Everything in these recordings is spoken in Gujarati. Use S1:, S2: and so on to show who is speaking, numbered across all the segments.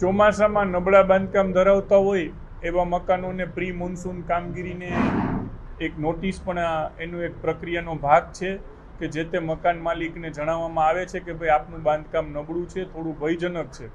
S1: ચોમાસામાં નબળા બાંધકામ ધરાવતા હોય એવા મકાનોને પ્રી મોન્સૂન કામગીરીને એક નોટિસ પણ એનું એક પ્રક્રિયાનો ભાગ છે કે જે તે મકાન માલિકને જણાવવામાં આવે છે કે ભાઈ આપનું બાંધકામ નબળું છે, થોડું ભયજનક છે.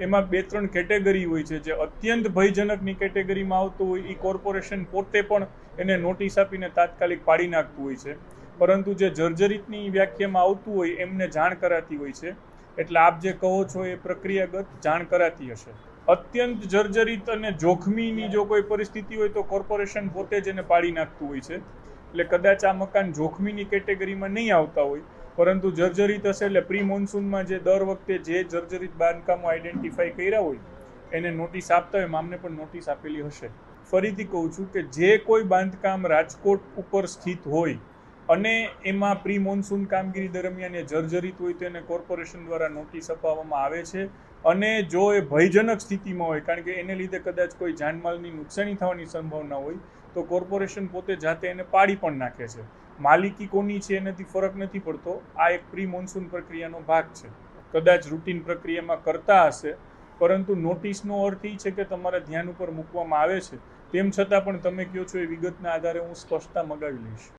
S1: એમાં 2-3 કેટેગરી હોય છે. જે અત્યંત ભયજનકની કેટેગરીમાં આવતું હોય એ કોર્પોરેશન પોતે પણ એને નોટિસ આપીને તાત્કાલિક પાડી નાખતું હોય છે. પરંતુ જે જર્જરિતની વ્યાખ્યામાં આવતું હોય એમને જાણ કરાતી હોય છે. એટલે આપ જે કહો છો એ પ્રક્રિયાગત જાણ કરાતી હશે. અત્યંત જર્જરિત અને જોખમીની જો કોઈ પરિસ્થિતિ હોય તો કોર્પોરેશન પોતે જ એને પાડી નાખતું હોય છે. એટલે કદાચ આ મકાન જોખમીની કેટેગરીમાં નહીં આવતા હોય, પરંતુ જર્જરિત હશે એટલે પ્રી મોન્સૂનમાં જે દર વખતે જે જર્જરિત બાંધકામો આઈડેન્ટિફાઈ કર્યા હોય એને નોટિસ આપતા હોય, આમને પણ નોટિસ આપેલી હશે. ફરીથી કહું છું કે જે કોઈ બાંધકામ રાજકોટ ઉપર સ્થિત હોય અને એમાં પ્રી મોન્સૂન કામગીરી દરમિયાન એ જર્જરિત હોય તો એને કોર્પોરેશન દ્વારા નોટિસ અપાવવામાં આવે છે. અને જો એ ભયજનક સ્થિતિમાં હોય, કારણ કે એને લીધે કદાચ કોઈ જાનમાલની નુકસાની થવાની સંભાવના હોય, તો કોર્પોરેશન પોતે જાતે એને પાડી પણ નાખે છે. માલિકી કોની છે એનાથી ફરક નથી પડતો. આ એક પ્રી મોન્સૂન પ્રક્રિયાનો ભાગ છે. કદાચ રૂટીન પ્રક્રિયામાં કરતા હશે, પરંતુ નોટિસનો અર્થ એ છે કે તમારા ધ્યાન ઉપર મૂકવામાં આવે છે. તેમ છતાં પણ તમે કહો છો એ વિગતના આધારે હું સ્પષ્ટતા મગાવી લઈશ.